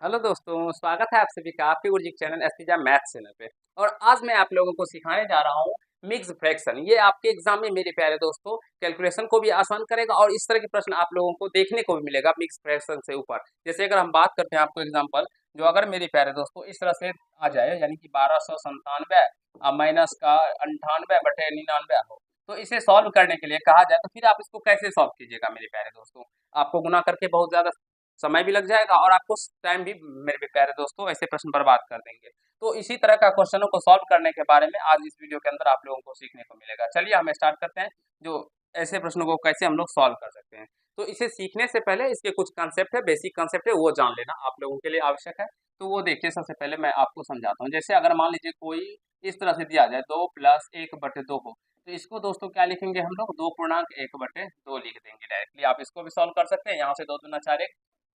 Hello दोस्तों, स्वागत है आप सभी का आपके गुरुजी के चैनल एसपीजा मैथ्स चैनल पे। और आज मैं आप लोगों को सिखाने जा रहा हूँ मिक्स फ्रैक्शन। ये आपके एग्जाम में मेरे प्यारे दोस्तों कैलकुलेशन को भी आसान करेगा और इस तरह के प्रश्न आप लोगों को देखने को भी मिलेगा मिक्स फ्रैक्शन से ऊपर। जैसे अगर हम बात करते हैं आपको एग्जाम्पल, जो अगर मेरे प्यारे दोस्तों इस तरह से आ जाए, यानी कि 1297 माइनस का 98/99 हो, तो इसे सॉल्व करने के लिए कहा जाए तो फिर आप इसको कैसे सॉल्व कीजिएगा मेरे प्यारे दोस्तों। आपको गुना करके बहुत ज्यादा समय भी लग जाएगा और आपको टाइम भी मेरे प्यारे दोस्तों ऐसे प्रश्न बर्बाद कर देंगे। तो इसी तरह का क्वेश्चनों को सॉल्व करने के बारे में आज इस वीडियो के अंदर आप लोगों को सीखने को मिलेगा। चलिए हम स्टार्ट करते हैं, जो ऐसे प्रश्नों को कैसे हम लोग सॉल्व कर सकते हैं। तो इसे सीखने से पहले इसके कुछ कंसेप्ट है, बेसिक कंसेप्ट है, वो जान लेना आप लोगों के लिए आवश्यक है। तो वो देखिए, सबसे पहले मैं आपको समझाता हूँ। जैसे अगर मान लीजिए कोई इस तरह से दिया जाए 2+1/2 हो, तो इसको दोस्तों क्या लिखेंगे हम लोग, 2 पूर्णांक 1/2 लिख देंगे डायरेक्टली। आप इसको भी सॉल्व कर सकते हैं, यहाँ से 2×2=4,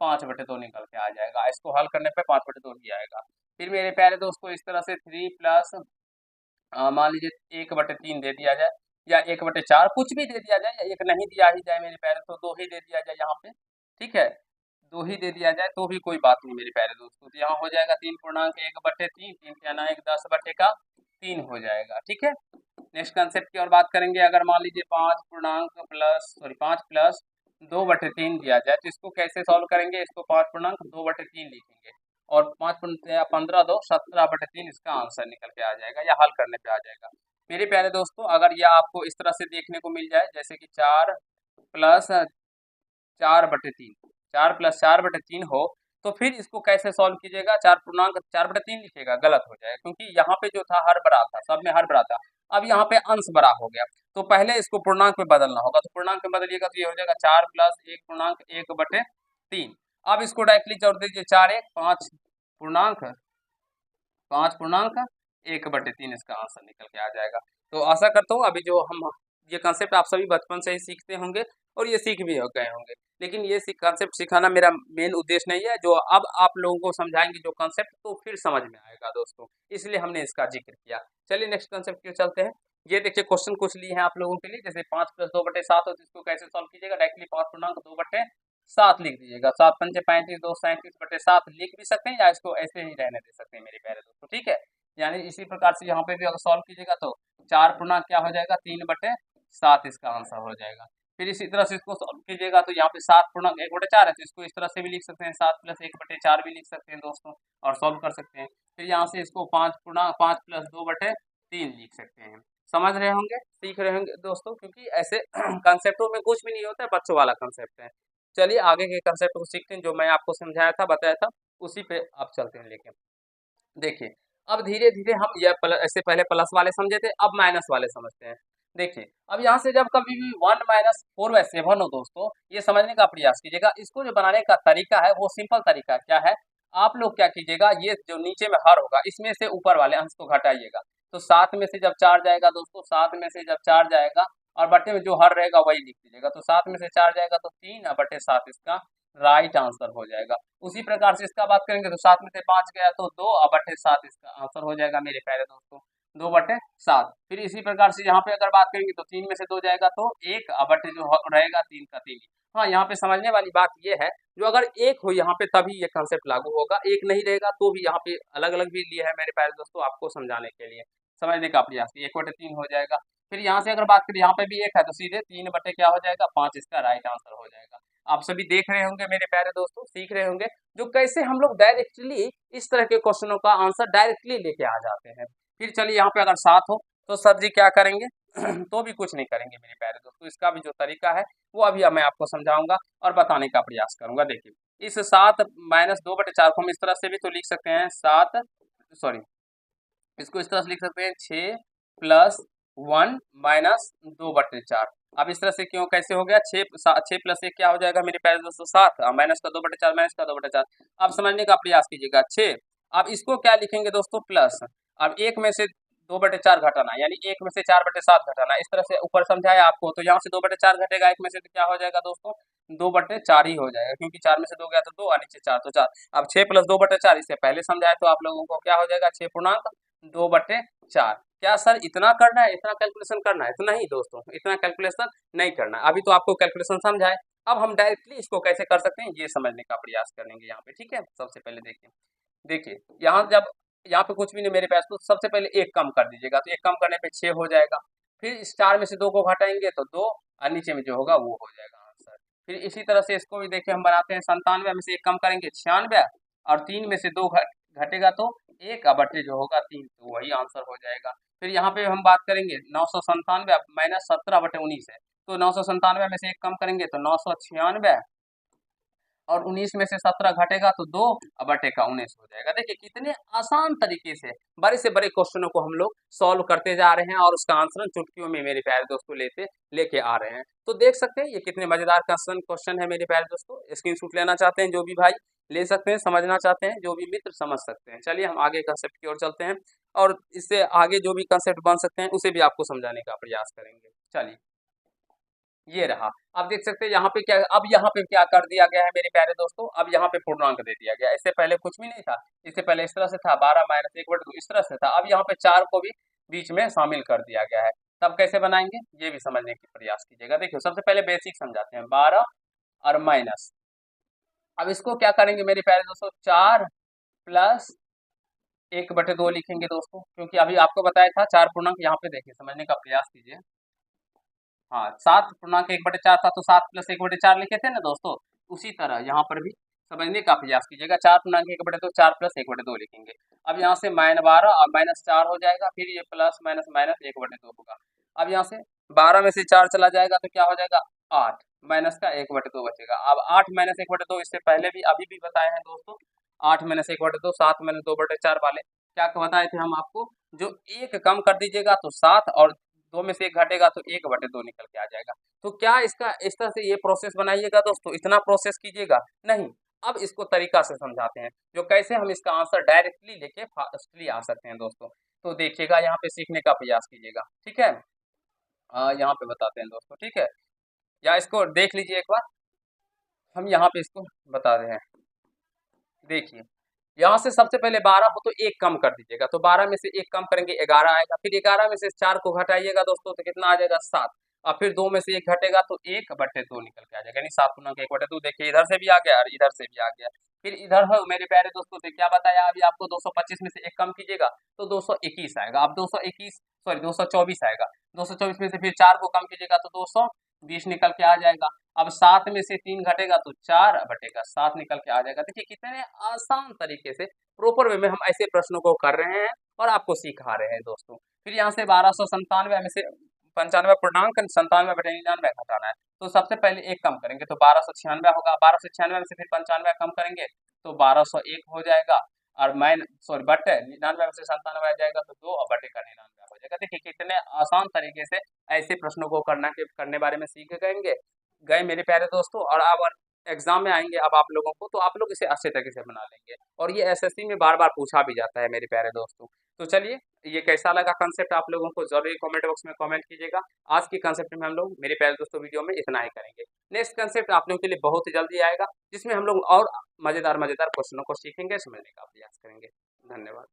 5/2 निकल के आ जाएगा। इसको हल करने पे 5/2 ही आएगा। फिर मेरे प्यारे दोस्तों इस तरह से 3 प्लस मान लीजिए 1/3 दे दिया जाए, या 1/4 कुछ भी दे दिया जाए, या एक नहीं दिया ही जाए मेरे प्यारे, तो 2 ही दे दिया जाए यहाँ पे। ठीक है, 2 ही दे दिया जाए तो भी कोई बात नहीं मेरे प्यारे दोस्तों। तो यहाँ हो जाएगा 3 पूर्णांक 1/3, 3 के ना 1 10/3 हो जाएगा। ठीक है, नेक्स्ट कंसेप्ट की और बात करेंगे। अगर मान लीजिए 5 प्लस 2/3 दिया जाए, तो इसको कैसे सॉल्व करेंगे, इसको 5 पूर्णांक 2/3 लिखेंगे और 5×15 = 17/3 इसका आंसर निकल के आ जाएगा, या हल करने पे आ जाएगा। मेरे प्यारे दोस्तों अगर यह आपको इस तरह से देखने को मिल जाए, जैसे कि 4+4/3, 4+4/3 हो, तो फिर इसको कैसे सॉल्व कीजिएगा, 4 पूर्णांक 4/3 लिखिएगा, गलत हो जाएगा क्योंकि यहाँ पे जो था हर बड़ा था, सब में हर बड़ा था। अब यहाँ पे अंश बड़ा हो गया, तो पहले इसको पूर्णांक में बदलना होगा। तो पूर्णांक में बदलिएगा तो ये हो जाएगा 4+1 पूर्णांक 1/3। अब इसको डायरेक्टली जोड़ दीजिए, 4×1 5 पूर्णांक 5 पूर्णांक 1/3 इसका आंसर निकल के आ जाएगा। तो आशा करता हूँ अभी जो हम ये कंसेप्ट आप सभी बचपन से ही सीखते होंगे और ये सीख भी गए होंगे। लेकिन ये कंसेप्ट सिखाना मेरा मेन उद्देश्य नहीं है। जो अब आप लोगों को समझाएंगे जो कंसेप्ट, तो फिर समझ में आएगा दोस्तों, इसलिए हमने इसका जिक्र किया। चलिए नेक्स्ट कंसेप्ट की ओर चलते हैं। ये देखिए क्वेश्चन कुछ लिए हैं आप लोगों के लिए। जैसे 5+2/7 हो, तो इसको कैसे सॉल्व कीजिएगा, डायरेक्टली 5 पूर्णांक 2/7 लिख दीजिएगा। 7×5 = 35, 2 37 लिख भी सकते हैं, या इसको ऐसे ही रहने दे सकते हैं मेरे प्यारे दोस्तों। ठीक है, यानी इसी प्रकार से यहाँ पे भी अगर सॉल्व कीजिएगा तो 4 पूर्णांक क्या हो जाएगा, 3/7 इसका आंसर हो जाएगा। फिर इसी तरह से इसको सॉल्व कीजिएगा तो यहाँ पे 7 पूर्णांक 1/4 है, तो इसको इस तरह से भी लिख सकते हैं, 7+1/4 भी लिख सकते हैं दोस्तों, और सॉल्व कर सकते हैं। फिर यहाँ से इसको 5+2/3 लिख सकते हैं। समझ रहे होंगे, सीख रहे होंगे दोस्तों, क्योंकि ऐसे कंसेप्टों में कुछ भी नहीं होता है, बच्चों वाला कंसेप्ट है। चलिए आगे के कंसेप्ट को सीखते हैं, जो मैं आपको समझाया था, बताया था, उसी पे आप चलते हैं लेके। देखिए, अब धीरे धीरे हम यह ऐसे पहले प्लस वाले समझे थे, अब माइनस वाले समझते हैं। देखिए, अब यहाँ से जब कभी भी 1 - 4/7 हो दोस्तों, ये समझने का प्रयास कीजिएगा। इसको जो बनाने का तरीका है वो सिंपल तरीका क्या है, आप लोग क्या कीजिएगा, ये जो नीचे में हर होगा इसमें से ऊपर वाले अंश को घटाइएगा। तो 7 में से जब 4 जाएगा दोस्तों, 7 में से जब 4 जाएगा और बटे में जो हर रहेगा वही लिख दीजिएगा। तो 7 में से 4 जाएगा तो 3/7 इसका राइट आंसर हो जाएगा। उसी प्रकार से इसका बात करेंगे तो 7 में से 5 गया तो 2/7 इसका आंसर हो जाएगा मेरे प्यारे दोस्तों, 2/7। फिर इसी प्रकार से यहाँ पे अगर बात करेंगे तो 3 में से 2 जाएगा तो 1 जो रहेगा 3 का 3 ही। हाँ, यहाँ पे समझने वाली बात ये है, जो अगर 1 हो यहाँ पे तभी ये कंसेप्ट लागू होगा, 1 नहीं रहेगा तो भी यहाँ पे अलग अलग भी लिए है मेरे प्यारे दोस्तों, आपको समझाने के लिए, समझने का प्रयास। 1/3 हो जाएगा। फिर यहाँ से अगर बात करें, यहाँ पे भी 1 है तो सीधे 3 बटे क्या हो जाएगा, 5 इसका राइट आंसर हो जाएगा। आप सभी देख रहे होंगे मेरे प्यारे दोस्तों, सीख रहे होंगे जो कैसे हम लोग डायरेक्टली इस तरह के क्वेश्चनों का आंसर डायरेक्टली लेके आ जाते हैं। फिर चलिए यहाँ पे अगर 7 हो तो सर जी क्या करेंगे तो भी कुछ नहीं करेंगे मेरे प्यारे दोस्तों। इसका भी जो तरीका है वो अभी मैं आपको समझाऊंगा और बताने का प्रयास करूंगा। देखिए, इस 7 - 2/4 को हम इस तरह से भी तो लिख सकते हैं, 7 सॉरी इसको इस तरह से लिख सकते हैं, 6+1 - 2/4। अब इस तरह से क्यों, कैसे हो गया, 6+1 क्या हो जाएगा मेरे प्यारे दोस्तों, 7, माइनस का 2/4 माइनस का 2/4। अब समझने का प्रयास कीजिएगा, 6। अब इसको क्या लिखेंगे दोस्तों, प्लस। अब 1 में से 2/4 घटाना, यानी 1 में से 4/7 घटाना। इस तरह से ऊपर समझाया आपको, तो यहाँ से 2/4 घटेगा 1 में से, तो क्या हो जाएगा दोस्तों, 2/4 ही हो जाएगा, क्योंकि 4 में से 2 गया तो 2 और नीचे 4 तो 4। अब 6+2/4 इससे पहले समझाया तो आप लोगों को क्या हो जाएगा, 6 पूर्णांक 2/4। क्या सर इतना करना है, इतना कैलकुलेशन करना है? तो नहीं दोस्तों, इतना कैलकुलेशन नहीं करना है। अभी तो आपको कैलकुलेशन समझाए, अब हम डायरेक्टली इसको कैसे कर सकते हैं ये समझने का प्रयास करेंगे यहाँ पे, ठीक है। सबसे पहले देखिए यहाँ जब यहाँ पे कुछ भी नहीं मेरे पास, तो सबसे पहले एक कम कर दीजिएगा, तो एक कम करने पे 6 हो जाएगा। फिर इस 4 में से 2 को घटाएंगे तो 2, और नीचे में जो होगा वो हो जाएगा आंसर। फिर इसी तरह से इसको भी देखिए हम बनाते हैं, 97 में से 1 कम करेंगे 96, और 3 में से 2 घटेगा तो 1 बटे जो होगा 3, तो वही आंसर हो जाएगा। फिर यहाँ पे हम बात करेंगे 997 माइनस 17/19 है, तो 997 में से 1 कम करेंगे तो 996, और 19 में से 17 घटेगा तो 2 बटे का 19 हो जाएगा। देखिए कितने आसान तरीके से बड़े से बड़े क्वेश्चनों को हम लोग सॉल्व करते जा रहे हैं, और उसका आंसर चुटकियों में मेरे प्यारे दोस्तों लेके आ रहे हैं। तो देख सकते हैं ये कितने मजेदार क्वेश्चन है मेरे प्यारे दोस्तों। स्क्रीनशॉट लेना चाहते हैं जो भी भाई ले सकते हैं, समझना चाहते हैं जो भी मित्र समझ सकते हैं। चलिए हम आगे कंसेप्ट की ओर चलते हैं, और इससे आगे जो भी कंसेप्ट बन सकते हैं उसे भी आपको समझाने का प्रयास करेंगे। चलिए ये रहा, आप देख सकते हैं यहाँ पे क्या, अब यहाँ पे क्या कर दिया गया है मेरे प्यारे दोस्तों, अब यहाँ पे पूर्णांक दे दिया गया। इससे पहले कुछ भी नहीं था, इससे पहले इस तरह से था 12 माइनस 1/2 इस तरह से था। अब यहाँ पे 4 को भी बीच में शामिल कर दिया गया है। तब कैसे बनाएंगे ये भी समझने की प्रयास कीजिएगा। देखिए सबसे पहले बेसिक समझाते हैं, 12 और माइनस। अब इसको क्या करेंगे मेरे प्यारे दोस्तों, 4 प्लस 1/2 लिखेंगे दोस्तों, क्योंकि अभी आपको बताया था 4 पूर्णांक। यहाँ पे देखिए समझने का प्रयास कीजिए। हाँ 7 पूर्णांक 1/4 था, तो 7 प्लस 1/4 लिखे थे ना दोस्तों। उसी तरह यहाँ पर भी समझने का प्रयास कीजिएगा, 4 पूर्णांक 1/2 4 प्लस 1/2 लिखेंगे। अब यहाँ से -12 और -4 हो जाएगा, फिर ये प्लस माइनस माइनस 1/2 होगा। अब यहाँ से 12 में से 4 चला जाएगा तो क्या हो जाएगा 8, माइनस का 1/2 बचेगा। अब 8 माइनस 1/2 इससे पहले भी अभी भी बताए हैं दोस्तों, 8 माइनस 1/2 7 माइनस 2/4 वाले क्या बताए थे हम आपको, जो एक कम कर दीजिएगा तो 7, और 2 में से 1 घटेगा तो 1/2 निकल के आ जाएगा। तो क्या इसका इस तरह से ये प्रोसेस बनाइएगा दोस्तों, इतना प्रोसेस कीजिएगा नहीं। अब इसको तरीका से समझाते हैं, जो कैसे हम इसका आंसर डायरेक्टली लेके फास्टली आ सकते हैं दोस्तों। तो देखिएगा यहाँ पे सीखने का प्रयास कीजिएगा, ठीक है। यहाँ पे बताते हैं दोस्तों, ठीक है, या इसको देख लीजिए एक बार, हम यहाँ पे इसको बता रहे हैं। देखिए यहाँ से सबसे पहले 12 हो तो 1 कम कर दीजिएगा, तो 12 में से 1 कम करेंगे 11 आएगा। फिर 11 में से 4 को घटाइएगा दोस्तों तो कितना आ जाएगा 7, और फिर 2 में से 1 घटेगा तो 1/2 निकल के आ जाएगा, यानी 7 पूर्णांक 1/2। देखिए इधर से भी आ गया और इधर से भी आ गया। फिर इधर है मेरे प्यारे दोस्तों से क्या बताया अभी आपको, 225 में से 1 कम कीजिएगा तो 221 आएगा। अब 224 आएगा, 224 में से फिर 4 को कम कीजिएगा तो 220 निकल के आ जाएगा। अब 7 में से 3 घटेगा तो 4/7 निकल के आ जाएगा। देखिए कितने आसान तरीके से प्रॉपर वे में हम ऐसे प्रश्नों को कर रहे हैं और आपको सिखा रहे हैं दोस्तों। फिर यहाँ से 1297 में से 95 पूर्णांक 97/99 घटाना है, तो सबसे पहले 1 कम करेंगे तो 1296 होगा। 1296 में से फिर 95 कम करेंगे तो 1201 हो जाएगा, और बटे 99 में से 97 आ जाएगा तो 2 बटे का 99 हो जाएगा। देखिए कितने आसान तरीके से ऐसे प्रश्नों को करने बारे में सीख गए मेरे प्यारे दोस्तों। और अब एग्जाम में आएंगे अब आप लोगों को, तो आप लोग इसे अच्छे तरीके से बना लेंगे, और ये एसएससी में बार बार पूछा भी जाता है मेरे प्यारे दोस्तों। तो चलिए ये कैसा लगा कंसेप्ट आप लोगों को जरूर कमेंट बॉक्स में कमेंट कीजिएगा। आज की कंसेप्ट में हम लोग मेरे प्यारे दोस्तों वीडियो में इतना ही करेंगे। नेक्स्ट कंसेप्ट आप लोगों के लिए बहुत ही जल्दी आएगा, जिसमें हम लोग और मजेदार क्वेश्चनों को सीखेंगे, समझने का प्रयास करेंगे। धन्यवाद।